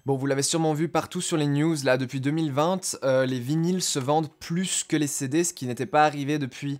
Bon, vous l'avez sûrement vu partout sur les news, là, depuis 2020, les vinyles se vendent plus que les CD, ce qui n'était pas arrivé depuis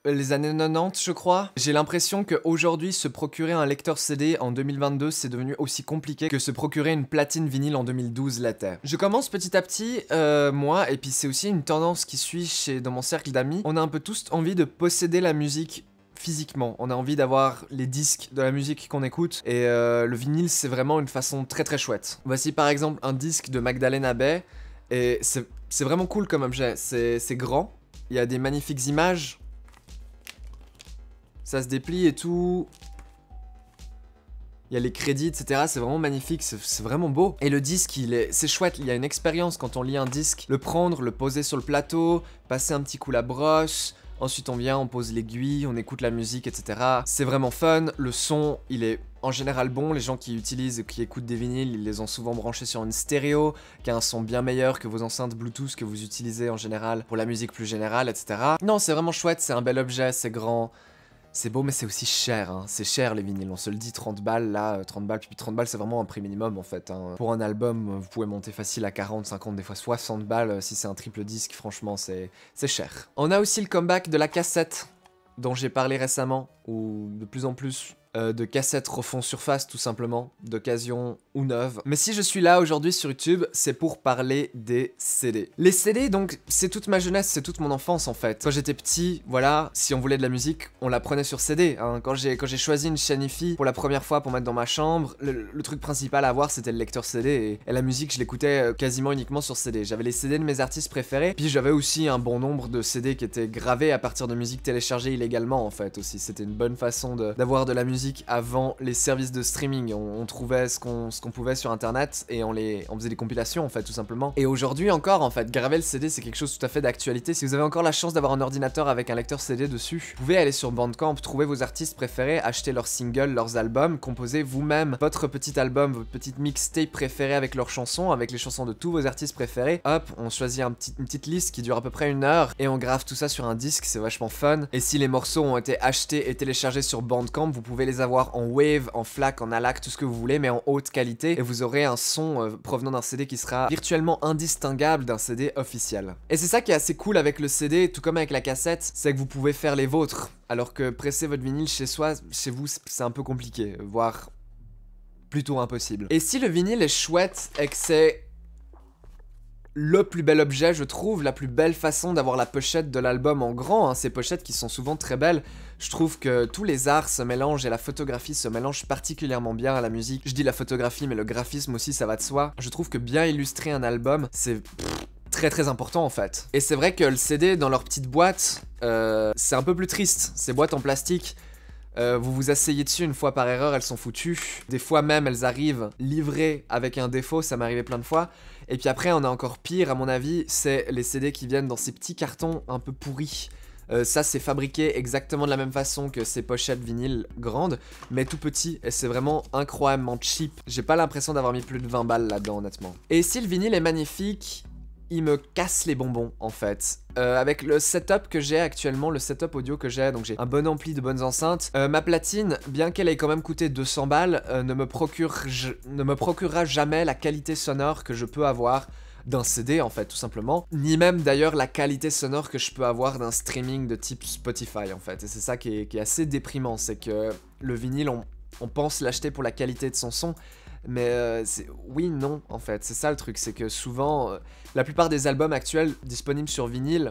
les années 90, je crois. J'ai l'impression qu'aujourd'hui, se procurer un lecteur CD en 2022, c'est devenu aussi compliqué que se procurer une platine vinyle en 2012 l'était. Je commence petit à petit, moi, et puis c'est aussi une tendance qui suit dans mon cercle d'amis, on a un peu tous envie de posséder la musique physiquement. On a envie d'avoir les disques de la musique qu'on écoute, et le vinyle, c'est vraiment une façon très très chouette. Voici par exemple un disque de Magdalena Bay, et c'est vraiment cool comme objet. C'est grand, il y a des magnifiques images, ça se déplie et tout. Il y a les crédits, etc. C'est vraiment magnifique, c'est vraiment beau. Et le disque, c'est chouette, il y a une expérience quand on lit un disque. Le prendre, le poser sur le plateau, passer un petit coup la brosse. Ensuite on vient, on pose l'aiguille, on écoute la musique, etc. C'est vraiment fun, le son, il est en général bon. Les gens qui utilisent et qui écoutent des vinyles, ils les ont souvent branchés sur une stéréo, qui a un son bien meilleur que vos enceintes Bluetooth que vous utilisez en général pour la musique plus générale, etc. Non, c'est vraiment chouette, c'est un bel objet, c'est grand. C'est beau, mais c'est aussi cher, hein. C'est cher les vinyles, on se le dit, 30 balles là, 30 balles, puis 30 balles c'est vraiment un prix minimum en fait, hein. Pour un album, vous pouvez monter facile à 40, 50, des fois 60 balles, si c'est un triple disque, franchement c'est cher. On a aussi le comeback de la cassette, dont j'ai parlé récemment, où de plus en plus de cassettes refont surface tout simplement, d'occasion ou neuve. Mais si je suis là aujourd'hui sur YouTube, c'est pour parler des CD. Les CD, donc, c'est toute ma jeunesse, c'est toute mon enfance en fait. Quand j'étais petit, voilà, si on voulait de la musique, on la prenait sur CD, hein. Quand j'ai choisi une chaîne hi-fi pour la première fois pour mettre dans ma chambre, le truc principal à avoir c'était le lecteur CD, et la musique je l'écoutais quasiment uniquement sur CD. J'avais les CD de mes artistes préférés, puis j'avais aussi un bon nombre de CD qui étaient gravés à partir de musique téléchargée illégalement en fait aussi. C'était une bonne façon d'avoir de la musique avant les services de streaming. On trouvait ce qu'on pouvait sur internet et on faisait des compilations en fait tout simplement. Et aujourd'hui encore en fait, graver le CD c'est quelque chose tout à fait d'actualité. Si vous avez encore la chance d'avoir un ordinateur avec un lecteur CD dessus, vous pouvez aller sur Bandcamp, trouver vos artistes préférés, acheter leurs singles, leurs albums, composer vous-même votre petit album, votre petite mixtape préférée avec leurs chansons, avec les chansons de tous vos artistes préférés. Hop, on choisit une petite liste qui dure à peu près 1 heure et on grave tout ça sur un disque, c'est vachement fun. Et si les morceaux ont été achetés et téléchargés sur Bandcamp, vous pouvez les avoir en wave, en FLAC, en ALAC, tout ce que vous voulez, mais en haute qualité, et vous aurez un son provenant d'un CD qui sera virtuellement indistinguable d'un CD officiel. Et c'est ça qui est assez cool avec le CD, tout comme avec la cassette, c'est que vous pouvez faire les vôtres, alors que presser votre vinyle chez vous, c'est un peu compliqué, voire plutôt impossible. Et si le vinyle est chouette et que c'est le plus bel objet, je trouve, la plus belle façon d'avoir la pochette de l'album en grand, hein, ces pochettes qui sont souvent très belles. Je trouve que tous les arts se mélangent et la photographie se mélange particulièrement bien à la musique. Je dis la photographie, mais le graphisme aussi, ça va de soi. Je trouve que bien illustrer un album, c'est très très important en fait. Et c'est vrai que le CD dans leur petite boîte, c'est un peu plus triste. Ces boîtes en plastique, vous vous asseyez dessus une fois par erreur, elles sont foutues. Des fois même, elles arrivent livrées avec un défaut, ça m'est arrivé plein de fois. Et puis après, on a encore pire, à mon avis, c'est les CD qui viennent dans ces petits cartons un peu pourris. Ça, c'est fabriqué exactement de la même façon que ces pochettes vinyle grandes, mais tout petit, et c'est vraiment incroyablement cheap. J'ai pas l'impression d'avoir mis plus de 20 balles là-dedans, honnêtement. Et si le vinyle est magnifique, il me casse les bonbons en fait. Avec le setup que j'ai actuellement, le setup audio que j'ai, donc j'ai un bon ampli de bonnes enceintes, ma platine, bien qu'elle ait quand même coûté 200 balles, ne me procurera jamais la qualité sonore que je peux avoir d'un CD en fait tout simplement, ni même d'ailleurs la qualité sonore que je peux avoir d'un streaming de type Spotify en fait. Et c'est ça qui est assez déprimant, c'est que le vinyle on pense l'acheter pour la qualité de son son, mais oui, non, en fait, c'est ça le truc, c'est que souvent, la plupart des albums actuels disponibles sur vinyle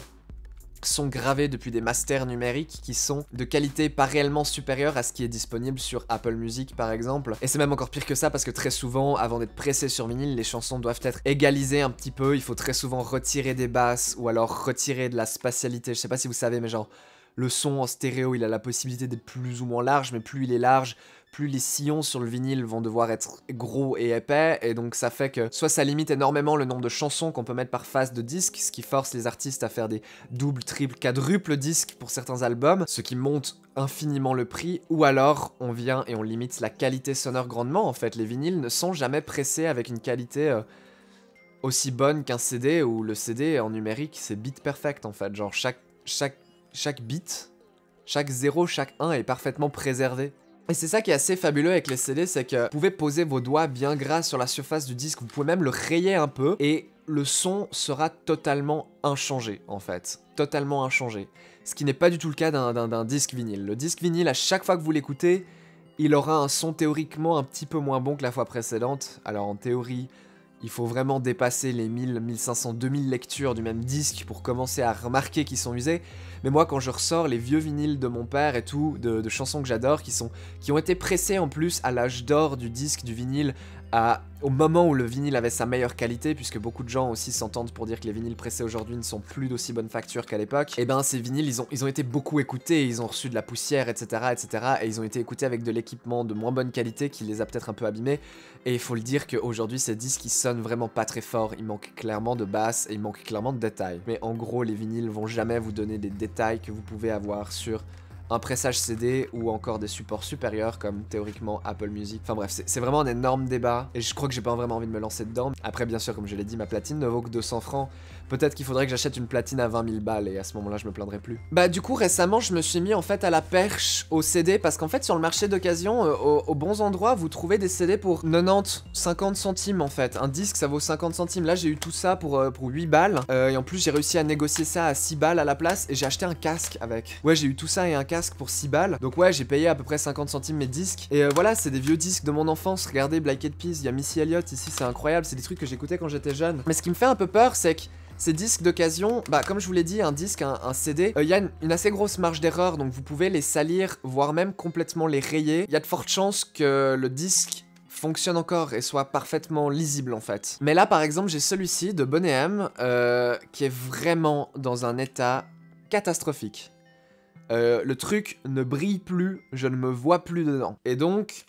sont gravés depuis des masters numériques qui sont de qualité pas réellement supérieure à ce qui est disponible sur Apple Music par exemple. Et c'est même encore pire que ça parce que très souvent, avant d'être pressées sur vinyle, les chansons doivent être égalisées un petit peu, il faut très souvent retirer des basses ou alors retirer de la spatialité, je sais pas si vous savez, mais genre, le son en stéréo, il a la possibilité d'être plus ou moins large, mais plus il est large, plus les sillons sur le vinyle vont devoir être gros et épais, et donc ça fait que soit ça limite énormément le nombre de chansons qu'on peut mettre par face de disque, ce qui force les artistes à faire des doubles, triples, quadruples disques pour certains albums, ce qui monte infiniment le prix, ou alors on vient et on limite la qualité sonore grandement. En fait, les vinyles ne sont jamais pressés avec une qualité aussi bonne qu'un CD, où le CD en numérique c'est beat perfect en fait, genre chaque beat, chaque 0, chaque 1 est parfaitement préservé. Et c'est ça qui est assez fabuleux avec les CD, c'est que vous pouvez poser vos doigts bien gras sur la surface du disque, vous pouvez même le rayer un peu, et le son sera totalement inchangé en fait. Totalement inchangé. Ce qui n'est pas du tout le cas d'un disque vinyle. Le disque vinyle, à chaque fois que vous l'écoutez, il aura un son théoriquement un petit peu moins bon que la fois précédente. Alors en théorie, il faut vraiment dépasser les 1000, 1500, 2000 lectures du même disque pour commencer à remarquer qu'ils sont usés. Mais moi, quand je ressors les vieux vinyles de mon père et tout, de chansons que j'adore, qui ont été pressées en plus à l'âge d'or du disque, du vinyle, au moment où le vinyle avait sa meilleure qualité, puisque beaucoup de gens aussi s'entendent pour dire que les vinyles pressés aujourd'hui ne sont plus d'aussi bonne facture qu'à l'époque, et ben ces vinyles, ils ont été beaucoup écoutés, ils ont reçu de la poussière, etc., etc., et ils ont été écoutés avec de l'équipement de moins bonne qualité qui les a peut-être un peu abîmés, et il faut le dire qu'aujourd'hui ces disques ils sonnent vraiment pas très fort, il manque clairement de basse et il manque clairement de détails. Mais en gros, les vinyles vont jamais vous donner des détails que vous pouvez avoir sur un pressage CD ou encore des supports supérieurs comme théoriquement Apple Music. Enfin bref, c'est vraiment un énorme débat et je crois que j'ai pas vraiment envie de me lancer dedans. Après, bien sûr, comme je l'ai dit, ma platine ne vaut que 200 francs. Peut-être qu'il faudrait que j'achète une platine à 20 000 balles et à ce moment-là, je me plaindrai plus. Bah du coup, récemment, je me suis mis en fait à la perche au CD parce qu'en fait, sur le marché d'occasion, aux bons endroits, vous trouvez des CD pour 90, 50 centimes en fait. Un disque, ça vaut 50 centimes. Là, j'ai eu tout ça pour 8 balles. Et en plus, j'ai réussi à négocier ça à 6 balles à la place et j'ai acheté un casque avec. Ouais, j'ai eu tout ça et un casque pour 6 balles. Donc ouais, j'ai payé à peu près 50 centimes mes disques. Et voilà, c'est des vieux disques de mon enfance. Regardez, Black Eyed Peas, il y a Missy Elliott ici, c'est incroyable. C'est des trucs que j'écoutais quand j'étais jeune. Mais ce qui me fait un peu peur, c'est que ces disques d'occasion, bah comme je vous l'ai dit, un disque, un CD, il y a une assez grosse marge d'erreur, donc vous pouvez les salir, voire même complètement les rayer. Il y a de fortes chances que le disque fonctionne encore et soit parfaitement lisible en fait. Mais là par exemple, j'ai celui-ci de Boney M, qui est vraiment dans un état catastrophique. Le truc ne brille plus, je ne me vois plus dedans. Et donc,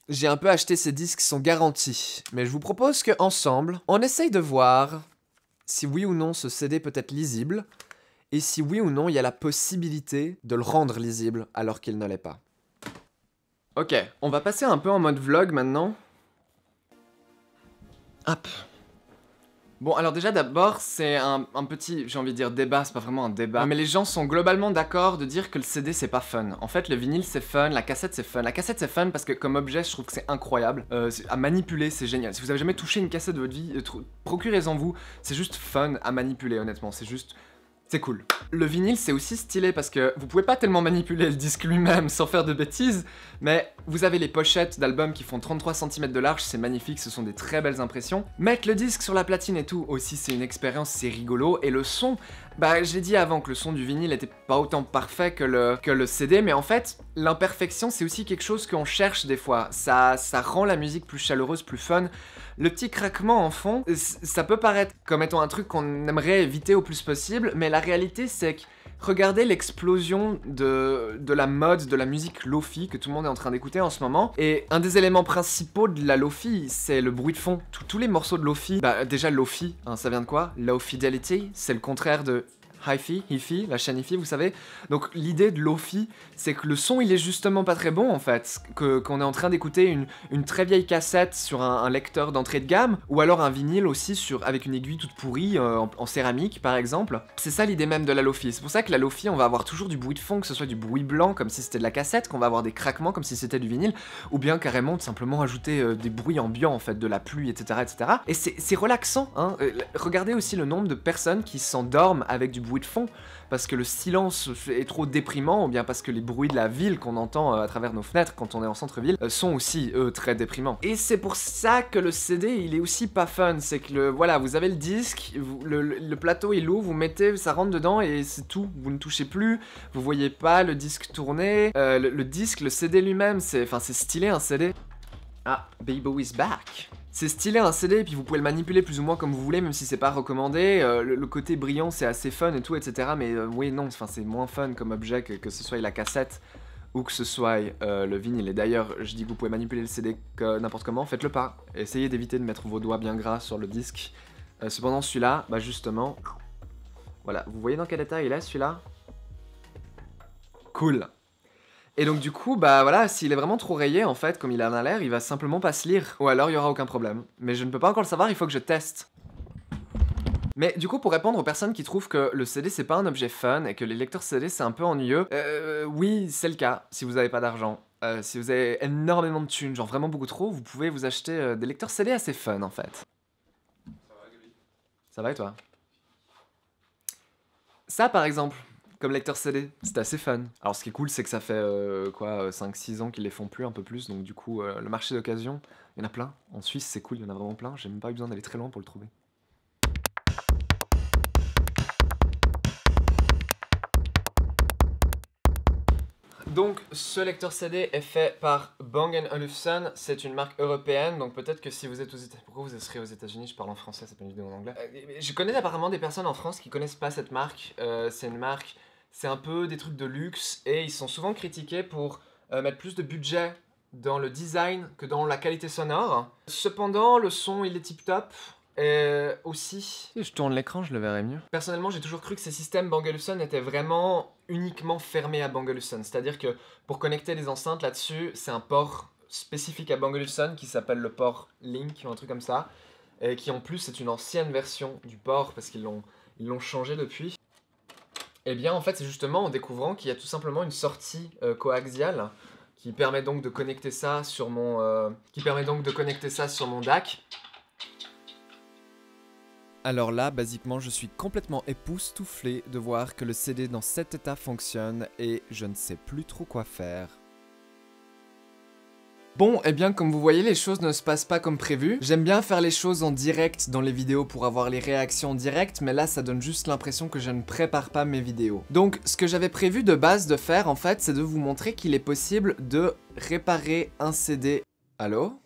j'ai un peu acheté ces disques sans garantie. Mais je vous propose qu'ensemble, on essaye de voir si oui ou non ce CD peut être lisible, et si oui ou non il y a la possibilité de le rendre lisible alors qu'il ne l'est pas. Ok, on va passer un peu en mode vlog maintenant. Hop. Bon, alors déjà d'abord, c'est un petit, j'ai envie de dire débat, c'est pas vraiment un débat, mais les gens sont globalement d'accord de dire que le CD c'est pas fun. En fait, le vinyle c'est fun, la cassette c'est fun. La cassette c'est fun parce que comme objet, je trouve que c'est incroyable. À manipuler, c'est génial. Si vous avez jamais touché une cassette de votre vie, procurez-en vous. C'est juste fun à manipuler, honnêtement. C'est juste... c'est cool. Le vinyle, c'est aussi stylé parce que vous pouvez pas tellement manipuler le disque lui-même sans faire de bêtises, mais vous avez les pochettes d'albums qui font 33 cm de large, c'est magnifique, ce sont des très belles impressions. Mettre le disque sur la platine et tout, aussi c'est une expérience, c'est rigolo, et le son, bah j'ai dit avant que le son du vinyle était pas autant parfait que le CD, mais en fait, l'imperfection c'est aussi quelque chose qu'on cherche des fois, ça rend la musique plus chaleureuse, plus fun. Le petit craquement en fond, ça peut paraître comme étant un truc qu'on aimerait éviter au plus possible, mais la réalité c'est que regardez l'explosion de la mode, de la musique lo-fi que tout le monde est en train d'écouter en ce moment. Et un des éléments principaux de la lo-fi, c'est le bruit de fond. Tous les morceaux de lo-fi, bah déjà lo-fi, hein, ça vient de quoi? Low fidelity, c'est le contraire de hi-fi, hi-fi, la chaîne hi-fi, vous savez. Donc l'idée de lo-fi, c'est que le son il est justement pas très bon en fait, qu'on est en train d'écouter une très vieille cassette sur un lecteur d'entrée de gamme, ou alors un vinyle aussi avec une aiguille toute pourrie en céramique par exemple. C'est ça l'idée même de la lo-fi. C'est pour ça que la lo-fi, on va avoir toujours du bruit de fond, que ce soit du bruit blanc comme si c'était de la cassette, qu'on va avoir des craquements comme si c'était du vinyle, ou bien carrément tout simplement ajouter des bruits ambiants en fait, de la pluie, etc. etc. Et c'est relaxant, hein. Regardez aussi le nombre de personnes qui s'endorment avec du bruit de fond parce que le silence est trop déprimant, ou bien parce que les bruits de la ville qu'on entend à travers nos fenêtres quand on est en centre-ville sont aussi eux très déprimants. Et c'est pour ça que le CD il est aussi pas fun, c'est que voilà, vous avez le disque, le plateau est lourd, vous mettez, ça rentre dedans et c'est tout, vous ne touchez plus, vous voyez pas le disque tourner, le disque, le CD lui-même, c'est stylé un CD. Ah, Bebo is back. C'est stylé un CD et puis vous pouvez le manipuler plus ou moins comme vous voulez, même si c'est pas recommandé. Le côté brillant c'est assez fun et tout, etc. Mais oui, non, c'est moins fun comme objet que ce soit la cassette ou que ce soit le vinyle. Et d'ailleurs, je dis que vous pouvez manipuler le CD n'importe comment, faites-le pas. Essayez d'éviter de mettre vos doigts bien gras sur le disque. Cependant, celui-là, bah justement, voilà, vous voyez dans quel état il est celui-là? Cool. Et donc du coup, bah voilà, s'il est vraiment trop rayé, en fait, comme il en a l'air, il va simplement pas se lire. Ou alors il y aura aucun problème. Mais je ne peux pas encore le savoir, il faut que je teste. Mais du coup, pour répondre aux personnes qui trouvent que le CD c'est pas un objet fun et que les lecteurs CD c'est un peu ennuyeux, oui, c'est le cas, si vous avez pas d'argent. si vous avez énormément de thunes, genre vraiment beaucoup trop, vous pouvez vous acheter des lecteurs CD assez fun en fait. Ça va et toi? Ça par exemple, comme lecteur CD, c'est assez fun. Alors ce qui est cool c'est que ça fait 5-6 ans qu'ils les font plus, un peu plus, donc du coup le marché d'occasion, il y en a plein. En Suisse c'est cool, il y en a vraiment plein, j'ai même pas eu besoin d'aller très loin pour le trouver. Donc, ce lecteur CD est fait par Bang & Olufsen, c'est une marque européenne, donc peut-être que si vous êtes aux États-Unis... Pourquoi vous serez aux États-Unis? Je parle en français, c'est pas une vidéo en anglais. Je connais apparemment des personnes en France qui connaissent pas cette marque, c'est une marque, c'est un peu des trucs de luxe, et ils sont souvent critiqués pour mettre plus de budget dans le design que dans la qualité sonore. Cependant, le son, il est tip-top. Aussi, si je tourne l'écran, je le verrai mieux. Personnellement, j'ai toujours cru que ces systèmes Bang & Olufsen étaient vraiment uniquement fermés à Bang & Olufsen. C'est-à-dire que pour connecter les enceintes là-dessus, c'est un port spécifique à Bang & Olufsen qui s'appelle le port Link ou un truc comme ça. Et qui en plus est une ancienne version du port parce qu'ils l'ont changé depuis. Et bien en fait, c'est justement en découvrant qu'il y a tout simplement une sortie coaxiale qui permet donc de connecter ça sur mon, DAC. Alors là, basiquement, je suis complètement époustouflé de voir que le CD dans cet état fonctionne et je ne sais plus trop quoi faire. Bon, eh bien, comme vous voyez, les choses ne se passent pas comme prévu. J'aime bien faire les choses en direct dans les vidéos pour avoir les réactions en direct, mais là, ça donne juste l'impression que je ne prépare pas mes vidéos. Donc, ce que j'avais prévu de base de faire, en fait, c'est de vous montrer qu'il est possible de réparer un CD. Allô?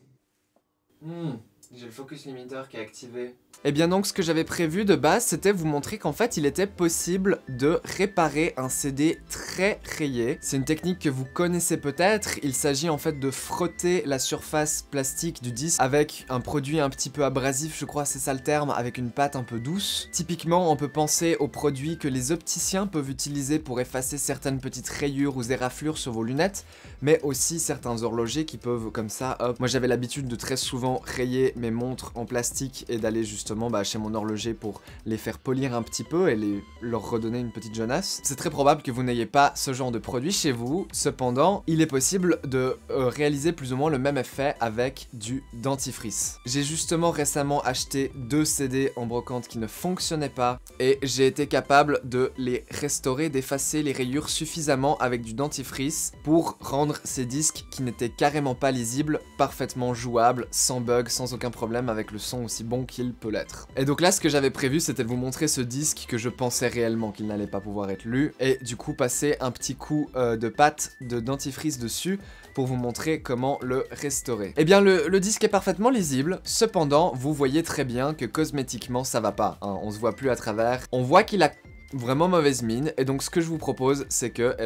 J'ai le focus limiter qui est activé. Et bien donc ce que j'avais prévu de base c'était vous montrer qu'en fait il était possible de réparer un CD très rayé. C'est une technique que vous connaissez peut-être, il s'agit en fait de frotter la surface plastique du disque avec un produit un petit peu abrasif, je crois c'est ça le terme, avec une pâte un peu douce. Typiquement on peut penser aux produits que les opticiens peuvent utiliser pour effacer certaines petites rayures ou éraflures sur vos lunettes, mais aussi certains horlogers qui peuvent comme ça, hop. Moi j'avais l'habitude de très souvent rayer mes montres en plastique et d'aller justement chez mon horloger pour les faire polir un petit peu et leur redonner une petite jaunasse. C'est très probable que vous n'ayez pas ce genre de produit chez vous, cependant, il est possible de réaliser plus ou moins le même effet avec du dentifrice. J'ai justement récemment acheté 2 CD en brocante qui ne fonctionnaient pas et j'ai été capable de les restaurer, d'effacer les rayures suffisamment avec du dentifrice pour rendre ces disques qui n'étaient carrément pas lisibles, parfaitement jouables, sans bug, sans aucun problème, avec le son aussi bon qu'il peut l'être. Et donc là ce que j'avais prévu c'était de vous montrer ce disque que je pensais réellement qu'il n'allait pas pouvoir être lu et du coup passer un petit coup de pâte de dentifrice dessus pour vous montrer comment le restaurer. Et bien le disque est parfaitement lisible, cependant vous voyez très bien que cosmétiquement ça va pas, hein, on se voit plus à travers, on voit qu'il a vraiment mauvaise mine et donc ce que je vous propose c'est que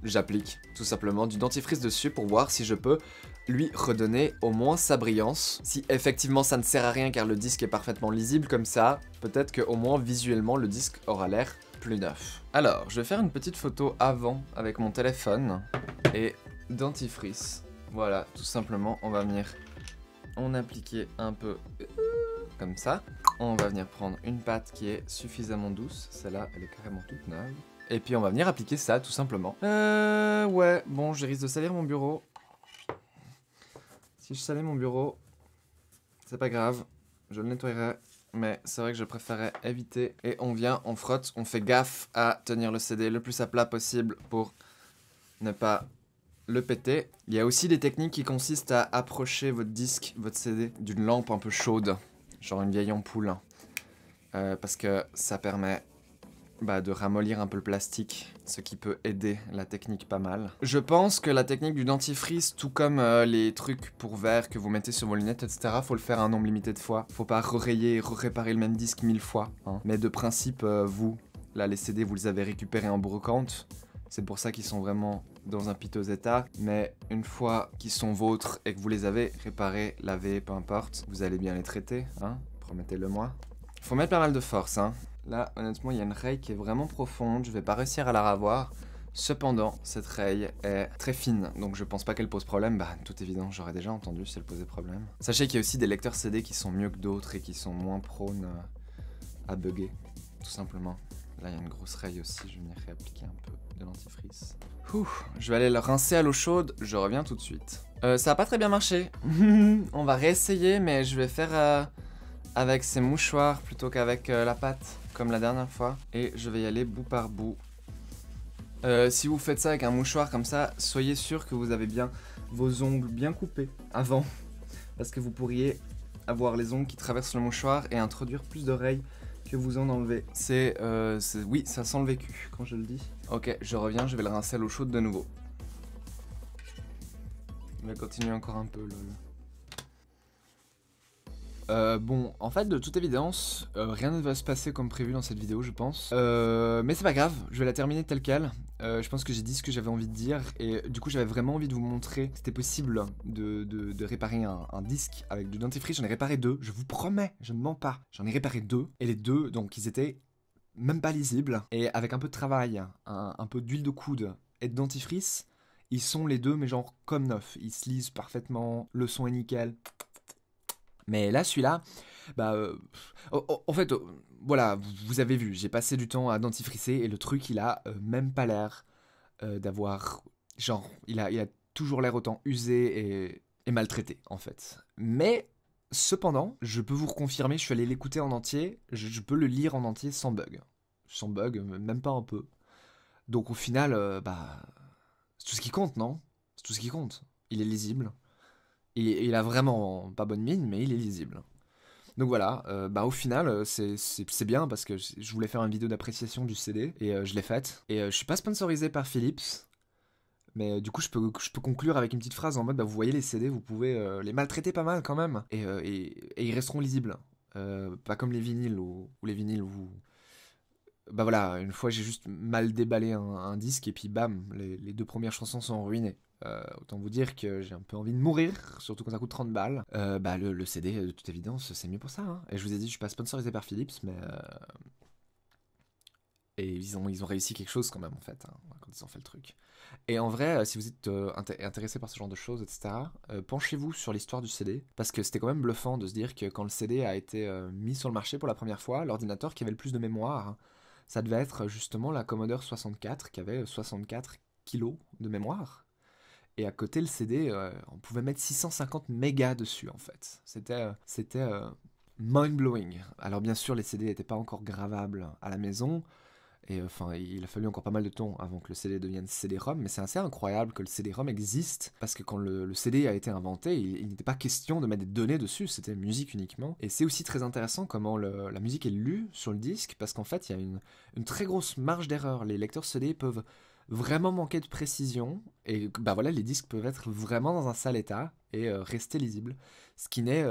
j'applique tout simplement du dentifrice dessus pour voir si je peux lui redonner au moins sa brillance. Si effectivement ça ne sert à rien car le disque est parfaitement lisible comme ça, peut-être qu'au moins visuellement le disque aura l'air plus neuf. Alors, je vais faire une petite photo avant avec mon téléphone et dentifrice. Voilà, tout simplement, on va venir appliquer un peu comme ça. On va venir prendre une pâte qui est suffisamment douce, celle-là elle est carrément toute neuve. Et puis on va venir appliquer ça tout simplement. Ouais, bon je risque de salir mon bureau. Si je salais mon bureau, c'est pas grave, je le nettoyerai, mais c'est vrai que je préférais éviter. Et on vient, on frotte, on fait gaffe à tenir le CD le plus à plat possible pour ne pas le péter. Il y a aussi des techniques qui consistent à approcher votre disque, votre CD, d'une lampe un peu chaude, genre une vieille ampoule, parce que ça permet de ramollir un peu le plastique, ce qui peut aider la technique pas mal. Je pense que la technique du dentifrice, tout comme les trucs pour verre que vous mettez sur vos lunettes, etc., faut le faire un nombre limité de fois. Faut pas rayer et réparer le même disque 1000 fois. Hein. Mais de principe, vous, là les CD, vous les avez récupérés en brocante. C'est pour ça qu'ils sont vraiment dans un piteux état. Mais une fois qu'ils sont vôtres et que vous les avez réparés, lavés, peu importe, vous allez bien les traiter, hein, promettez-le-moi. Faut mettre pas mal de force, hein. Là, honnêtement, il y a une raye qui est vraiment profonde, je vais pas réussir à la ravoir. Cependant, cette raye est très fine, donc je pense pas qu'elle pose problème. Tout évident, j'aurais déjà entendu si elle posait problème. Sachez qu'il y a aussi des lecteurs CD qui sont mieux que d'autres et qui sont moins prônes à bugger, tout simplement. Là, il y a une grosse raye aussi, je vais venir réappliquer un peu de dentifrice. Ouh, je vais aller le rincer à l'eau chaude, je reviens tout de suite. Ça a pas très bien marché. On va réessayer, mais je vais faire avec ces mouchoirs plutôt qu'avec la pâte, comme la dernière fois. Et je vais y aller bout par bout. Si vous faites ça avec un mouchoir comme ça, soyez sûr que vous avez bien vos ongles bien coupés avant. Parce que vous pourriez avoir les ongles qui traversent le mouchoir et introduire plus d'oreilles que vous en enlevez. Oui, ça sent le vécu quand je le dis. Ok, je reviens, je vais le rincer à l'eau chaude de nouveau. Je vais continuer encore un peu, lol. Bon, en fait, de toute évidence, rien ne va se passer comme prévu dans cette vidéo, je pense. Mais c'est pas grave, je vais la terminer telle quelle. Je pense que j'ai dit ce que j'avais envie de dire, et du coup, j'avais vraiment envie de vous montrer que c'était possible de réparer un disque avec du dentifrice. J'en ai réparé 2, je vous promets, je ne mens pas. J'en ai réparé 2, et les 2, donc, ils étaient même pas lisibles. Et avec un peu de travail, un peu d'huile de coude et de dentifrice, ils sont les 2, mais genre comme neufs. Ils se lisent parfaitement, le son est nickel. Mais là, celui-là, en fait, voilà, vous avez vu, j'ai passé du temps à dentifricer et le truc, il a même pas l'air d'avoir, genre, il a toujours l'air autant usé et maltraité, en fait. Mais, cependant, je peux vous confirmer, je suis allé l'écouter en entier, je peux le lire en entier sans bug. Sans bug, même pas un peu. Donc au final, c'est tout ce qui compte, non? C'est tout ce qui compte. Il est lisible. Il a vraiment pas bonne mine, mais il est lisible. Donc voilà, au final, c'est bien parce que je voulais faire une vidéo d'appréciation du CD et je l'ai faite. Et je suis pas sponsorisé par Philips, mais du coup, je peux conclure avec une petite phrase en mode vous voyez les CD, vous pouvez les maltraiter pas mal quand même, et ils resteront lisibles. Pas comme les vinyles ou les vinyles où. Bah voilà, une fois j'ai juste mal déballé un disque et puis bam, les 2 premières chansons sont ruinées. Autant vous dire que j'ai un peu envie de mourir, surtout quand ça coûte 30 balles. Le CD, de toute évidence, c'est mieux pour ça. Hein. Et je vous ai dit, je suis pas sponsorisé par Philips, mais. Et ils ont réussi quelque chose quand même, en fait, hein, quand ils ont fait le truc. Et en vrai, si vous êtes intéressé par ce genre de choses, etc., penchez-vous sur l'histoire du CD, parce que c'était quand même bluffant de se dire que quand le CD a été mis sur le marché pour la première fois, l'ordinateur qui avait le plus de mémoire, ça devait être justement la Commodore 64, qui avait 64 kilos de mémoire. Et à côté, le CD, on pouvait mettre 650 mégas dessus, en fait. C'était mind-blowing. Alors bien sûr, les CD n'étaient pas encore gravables à la maison, et enfin, il a fallu encore pas mal de temps avant que le CD devienne CD-ROM, mais c'est assez incroyable que le CD-ROM existe, parce que quand le CD a été inventé, il n'était pas question de mettre des données dessus, c'était musique uniquement. Et c'est aussi très intéressant comment la musique est lue sur le disque, parce qu'en fait, il y a une très grosse marge d'erreur. Les lecteurs CD peuvent vraiment manquer de précision, et voilà, les disques peuvent être vraiment dans un sale état, et rester lisibles. Ce qui n'est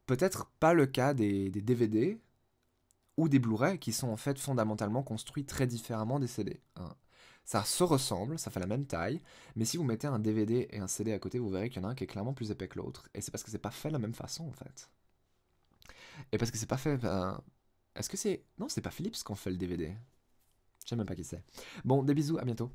peut-être pas le cas des DVD, ou des Blu-ray qui sont en fait fondamentalement construits très différemment des CD. Hein. Ça se ressemble, ça fait la même taille, mais si vous mettez un DVD et un CD à côté, vous verrez qu'il y en a un qui est clairement plus épais que l'autre, et c'est parce que c'est pas fait de la même façon en fait. Et parce que c'est pas fait... Est-ce que c'est... Non, c'est pas Philips qu'on fait le DVD. Je sais même pas qui c'est. Bon, des bisous, à bientôt.